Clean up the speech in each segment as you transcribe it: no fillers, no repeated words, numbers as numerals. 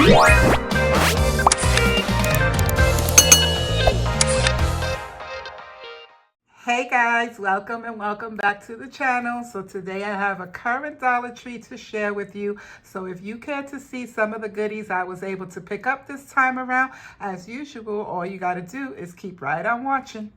Hey guys, welcome and welcome back to the channel. So today I have a current Dollar Tree to share with you. So if you care to see some of the goodies I was able to pick up this time around, as usual, all you got to do is keep right on watching.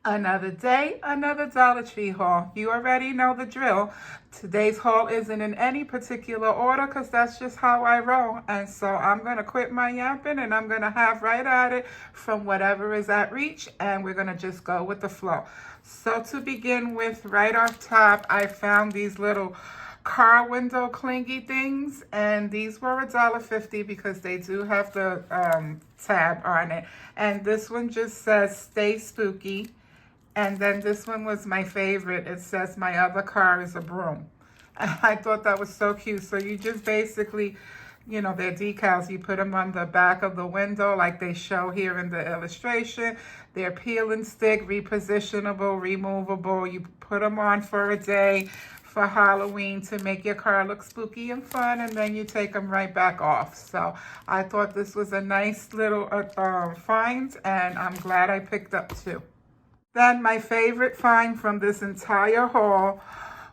Another day, another Dollar Tree haul. You already know the drill. Today's haul isn't in any particular order because that's just how I roll. And so I'm going to quit my yapping and I'm going to have right at it from whatever is at reach. And we're going to just go with the flow. So to begin with, right off top, I found these little car window clingy things, and these were $1.50 because they do have the tab on it. And this one just says "Stay Spooky." And then this one was my favorite. It says "My other car is a broom." I thought that was so cute. So you just basically, you know, they're decals. You put them on the back of the window like they show here in the illustration. They're peel and stick, repositionable, removable. You put them on for a day for Halloween to make your car look spooky and fun, and then you take them right back off. So I thought this was a nice little find, and I'm glad I picked up two. Then my favorite find from this entire haul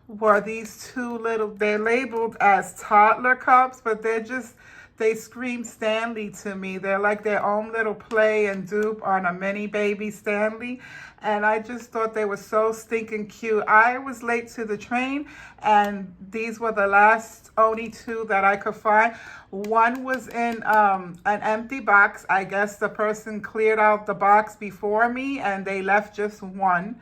were these two little, they're labeled as toddler cups, but they scream Stanley to me. They're like their own little play and dupe on a mini baby Stanley. And I just thought they were so stinking cute. I was late to the train, and these were the last only two that I could find. One was in an empty box. I guess the person cleared out the box before me and they left just one.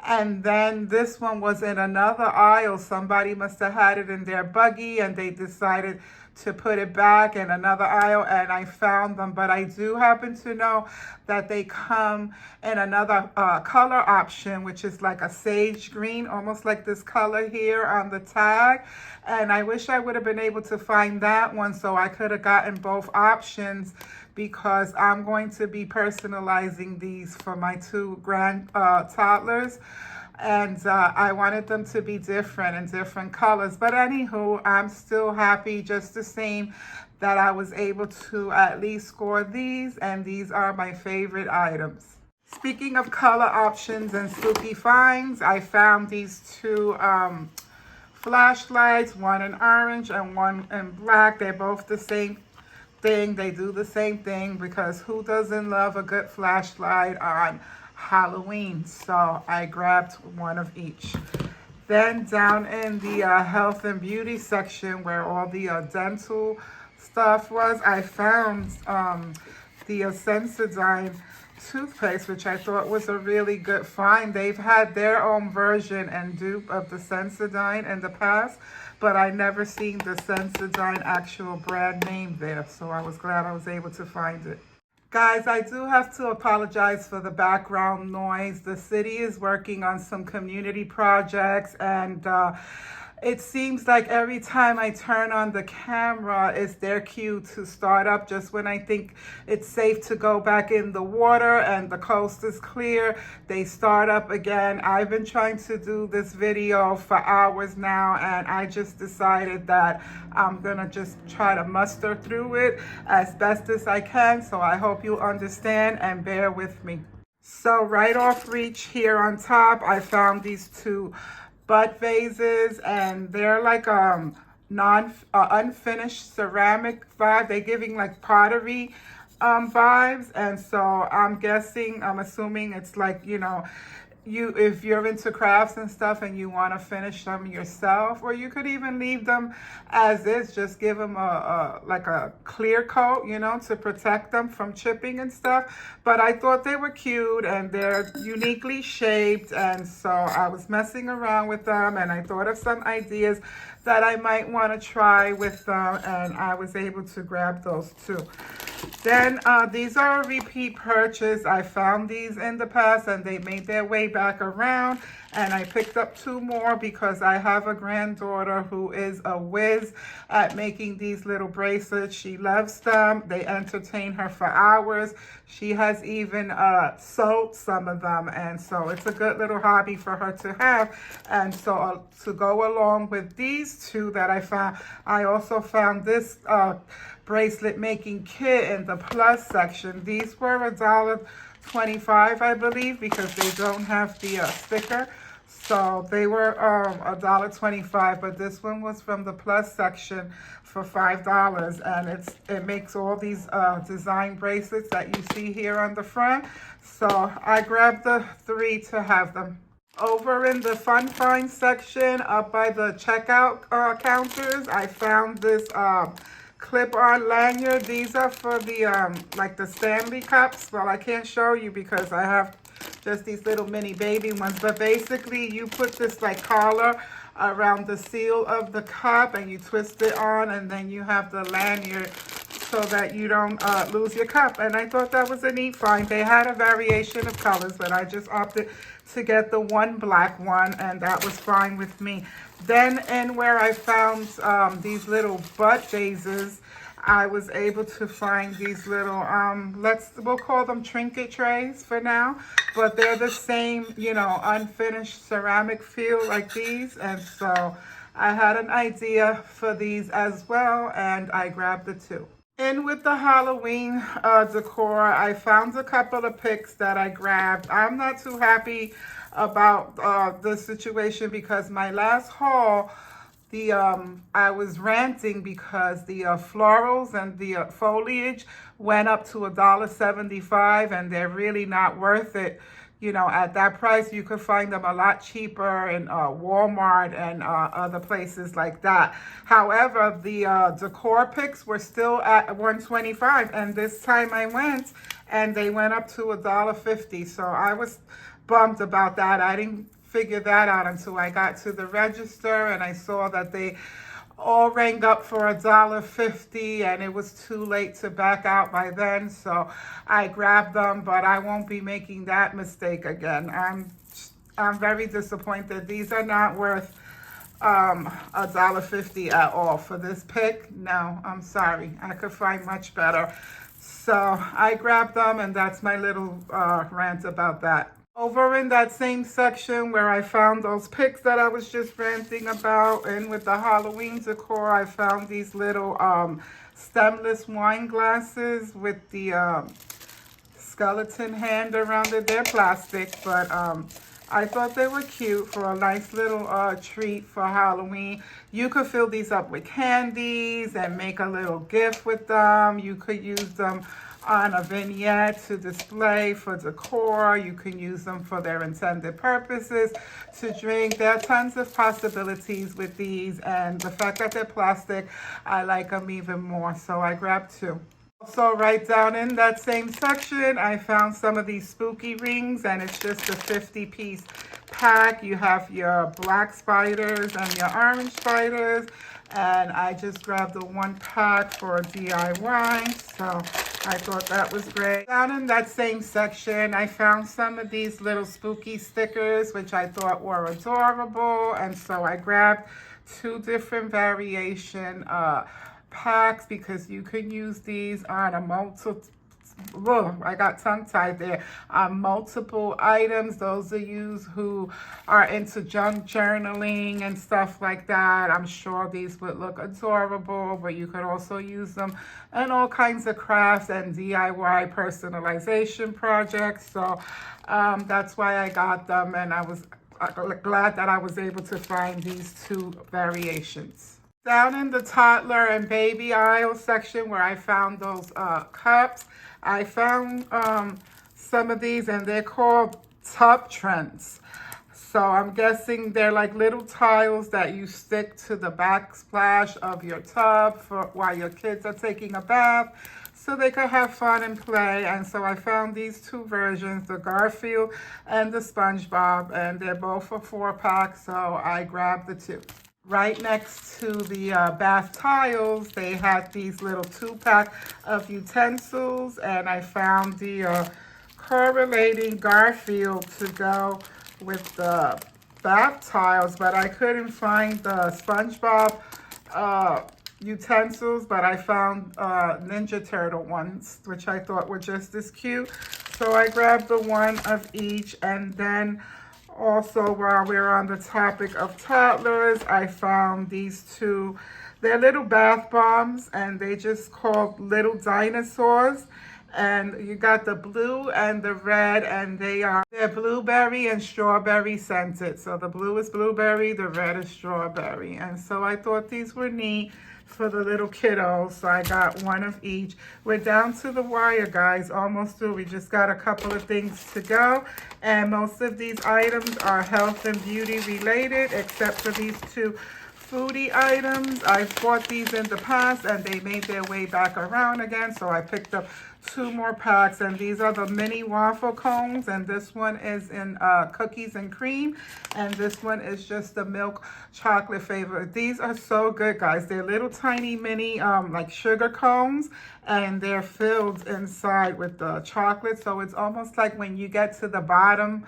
And then this one was in another aisle. Somebody must have had it in their buggy and they decided to put it back in another aisle, and I found them. But I do happen to know that they come in another color option, which is like a sage green, almost like this color here on the tag. And I wish I would have been able to find that one so I could have gotten both options, because I'm going to be personalizing these for my two grand toddlers. And I wanted them to be different in different colors. But anywho, I'm still happy just the same that I was able to at least score these, and these are my favorite items. Speaking of color options and spooky finds, I found these two flashlights, one in orange and one in black. They're both the same thing. They do the same thing, because who doesn't love a good flashlight on Halloween? So I grabbed one of each. Then down in the health and beauty section where all the dental stuff was, I found the Sensodyne toothpaste, which I thought was a really good find. They've had their own version and dupe of the Sensodyne in the past, but I never seen the Sensodyne actual brand name there, so I was glad I was able to find it. Guys, I do have to apologize for the background noise. The city is working on some community projects, and it seems like every time I turn on the camera, it's their cue to start up just when I think it's safe to go back in the water and the coast is clear. They start up again. I've been trying to do this video for hours now, and I just decided that I'm gonna just try to muster through it as best as I can. So I hope you understand and bear with me. So right off reach here on top, I found these two bud vases, and they're like unfinished ceramic vibe. They're giving like pottery vibes, and so I'm assuming it's like, you know, if you're into crafts and stuff and you want to finish them yourself, or you could even leave them as is, just give them like a clear coat, you know, to protect them from chipping and stuff. But I thought they were cute, and they're uniquely shaped, and so I was messing around with them, and I thought of some ideas that I might want to try with them, and I was able to grab those too. Then these are a repeat purchase. I found these in the past and they made their way back around. And I picked up two more because I have a granddaughter who is a whiz at making these little bracelets. She loves them. They entertain her for hours. She has even sewed some of them. And so it's a good little hobby for her to have. And so to go along with these two that I found, I also found this bracelet making kit in the plus section. These were $1.25, I believe, because they don't have the sticker. So they were $1.25, but this one was from the plus section for $5, and it makes all these design bracelets that you see here on the front. So I grabbed the 3 to have them. Over in the Fun Find section, up by the checkout counters, I found this clip-on lanyard. These are for the like the Stanley cups. Well, I can't show you because I have just these little mini baby ones, but basically you put this like collar around the seal of the cup and you twist it on, and then you have the lanyard so that you don't lose your cup. And I thought that was a neat find. They had a variation of colors, but I just opted to get the one black one, and that was fine with me. Then in where I found these little butt vases, I was able to find these little, we'll call them trinket trays for now, but they're the same, you know, unfinished ceramic feel like these. And so I had an idea for these as well, and I grabbed the 2. In with the Halloween decor, I found a couple of picks that I grabbed. I'm not too happy about the situation because my last haul, I was ranting because the florals and the foliage went up to $1.75, and they're really not worth it. You know, at that price, you could find them a lot cheaper in Walmart and other places like that. However, the decor picks were still at $1.25, and this time I went, and they went up to $1.50. So I was bummed about that. I didn't figure that out until I got to the register, and I saw that they all rang up for $1.50, and it was too late to back out by then. So I grabbed them, but I won't be making that mistake again. I'm very disappointed. These are not worth $1.50 at all for this pick. No, I'm sorry. I could find much better. So I grabbed them, and that's my little rant about that. Over in that same section where I found those picks that I was just ranting about, and with the Halloween decor, I found these little stemless wine glasses with the skeleton hand around it. They're plastic, but I thought they were cute for a nice little treat for Halloween. You could fill these up with candies and make a little gift with them. You could use them on a vignette to display for decor. You can use them for their intended purposes to drink. There are tons of possibilities with these, and the fact that they're plastic, I like them even more, so I grabbed 2. Also, right down in that same section, I found some of these spooky rings, and it's just a 50-piece pack. You have your black spiders and your orange spiders, and I just grabbed the 1 pack for a DIY, so I thought that was great. Down in that same section, I found some of these little spooky stickers, which I thought were adorable, and so I grabbed 2 different variation packs because you could use these on a multiple, I got tongue-tied there, on multiple items. Those of you who are into junk journaling and stuff like that, I'm sure these would look adorable, but you could also use them in all kinds of crafts and DIY personalization projects. So that's why I got them, and I was glad that I was able to find these 2 variations. Down in the toddler and baby aisle section where I found those cups, I found some of these, and they're called tub trends. So I'm guessing they're like little tiles that you stick to the backsplash of your tub for while your kids are taking a bath, so they could have fun and play. And so I found these 2 versions, the Garfield and the SpongeBob, and they're both a 4-pack, so I grabbed the 2. Right next to the bath tiles, they had these little 2-pack of utensils, and I found the correlating Garfield to go with the bath tiles, but I couldn't find the SpongeBob utensils, but I found Ninja Turtle ones, which I thought were just as cute. So I grabbed the one of each, and then also, while we're on the topic of toddlers, I found these two. They're little bath bombs, and they just called Little Dinosaurs. And you got the blue and the red, and they're blueberry and strawberry scented. So the blue is blueberry, the red is strawberry. And so I thought these were neat for the little kiddos, so I got one of each. We're down to the wire, guys, almost through. We just got a couple of things to go, and most of these items are health and beauty related, except for these two foodie items. I've bought these in the past, and they made their way back around again, so I picked up 2 more packs, and these are the mini waffle cones, and this one is in cookies and cream, and this one is just the milk chocolate flavor. These are so good, guys. They're little tiny mini like sugar cones, and they're filled inside with the chocolate, so it's almost like when you get to the bottom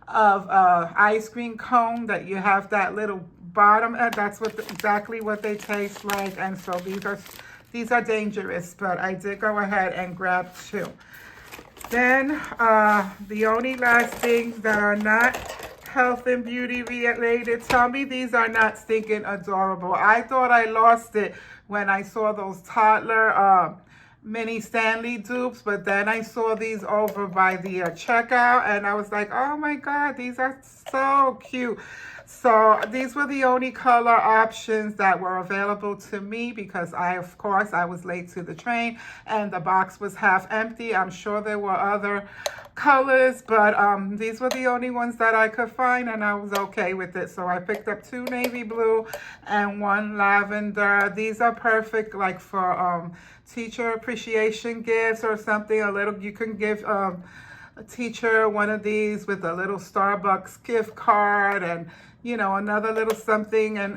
of ice cream cone that you have that little bottom. That's exactly what they taste like, and so these are dangerous, but I did go ahead and grab 2. Then the only last things that are not health and beauty related, tell me these are not stinking adorable. I thought I lost it when I saw those toddler mini Stanley dupes, but then I saw these over by the checkout, and I was like, oh my God, these are so cute. So these were the only color options that were available to me because of course, I was late to the train and the box was half empty. I'm sure there were other colors, but these were the only ones that I could find, and I was okay with it. So I picked up 2 navy blue and 1 lavender. These are perfect like for teacher appreciation gifts or something. You can give a teacher one of these with a little Starbucks gift card and another little something and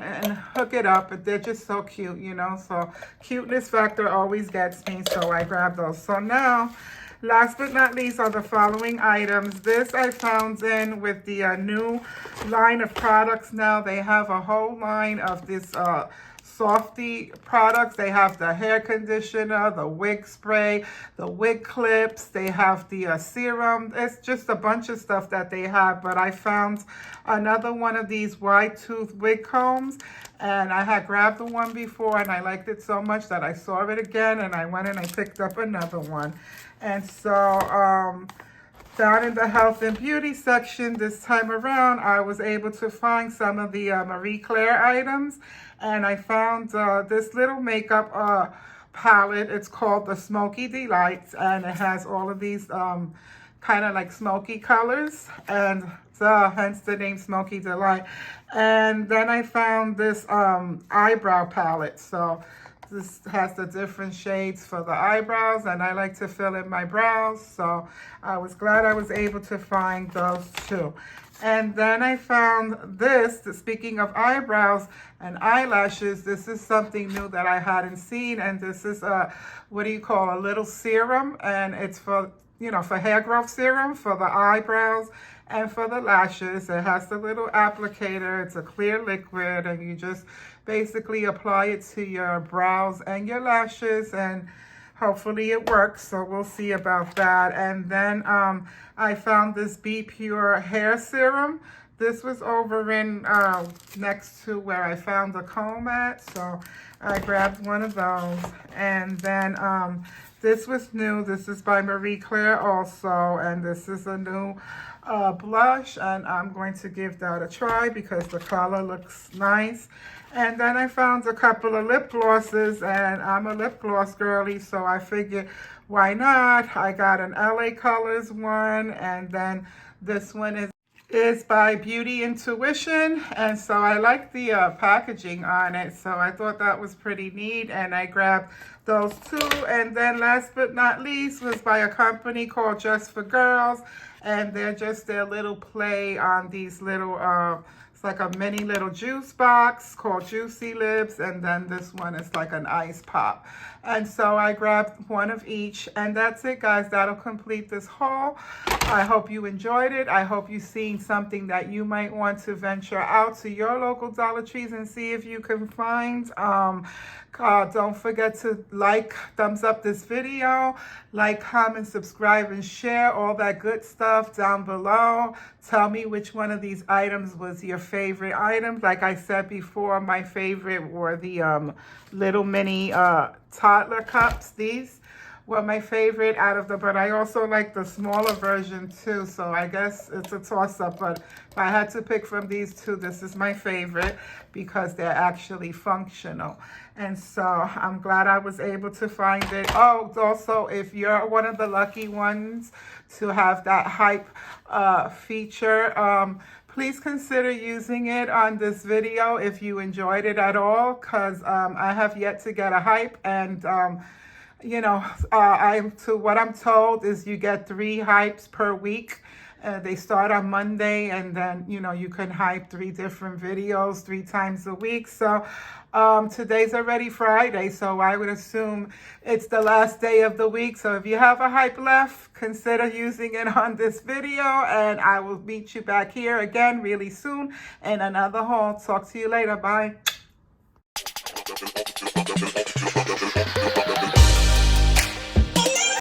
hook it up. But they're just so cute, so cuteness factor always gets me, so I grabbed those. So now, last but not least are the following items. This I found in with the new line of products now. They have a whole line of this Softy products. They have the hair conditioner, the wig spray, the wig clips. They have the serum. It's just a bunch of stuff that they have, but I found another one of these wide tooth wig combs, and I had grabbed the one before and I liked it so much that I saw it again, and I went and I picked up another one. And so down in the health and beauty section this time around, I was able to find some of the Marie Claire items, and I found this little makeup palette. It's called the Smoky Delights, and it has all of these kind of like smoky colors, and hence the name Smoky Delight. And then I found this eyebrow palette. So this has the different shades for the eyebrows, and I like to fill in my brows, so I was glad I was able to find those too. And then I found this, speaking of eyebrows and eyelashes, this is something new that I hadn't seen, and this is a little serum, and it's for for hair growth serum for the eyebrows and for the lashes. It has the little applicator. It's a clear liquid, and you just basically apply it to your brows and your lashes, and hopefully it works. So we'll see about that. And then I found this Be Pure hair serum. This was over in next to where I found the comb at, so I grabbed one of those. And then this was new. This is by Marie Claire also, and this is a new blush, and I'm going to give that a try because the color looks nice. And then I found a couple of lip glosses, and I'm a lip gloss girly, so I figured why not? I got an LA Colors one, and then this one is by Beauty Intuition, and so I like the packaging on it, so I thought that was pretty neat, and I grabbed those two. And then last but not least was by a company called Just for Girls, and they're just their little play on these little It's like a mini little juice box called Juicy Lips, and then this one is like an ice pop. And so I grabbed one of each, and that's it, guys. That'll complete this haul. I hope you enjoyed it. I hope you've seen something that you might want to venture out to your local Dollar Trees and see if you can find. Don't forget to like, thumbs up this video, like, comment, subscribe, and share all that good stuff down below. Tell me which one of these items was your favorite item. Like I said before, my favorite were the little mini toddler cups. These were my favorite out of but I also like the smaller version too, so I guess it's a toss-up, but if I had to pick from these two, this is my favorite because they're actually functional. And so I'm glad I was able to find it. Oh, also, if you're one of the lucky ones to have that hype feature, please consider using it on this video if you enjoyed it at all, because I have yet to get a hype, and you know, to what I'm told is you get 3 hypes per week. They start on Monday, and then, you know, you can hype 3 different videos 3 times a week. So today's already Friday, so I would assume it's the last day of the week. So if you have a hype left, consider using it on this video, and I will meet you back here again really soon in another haul. Talk to you later. Bye.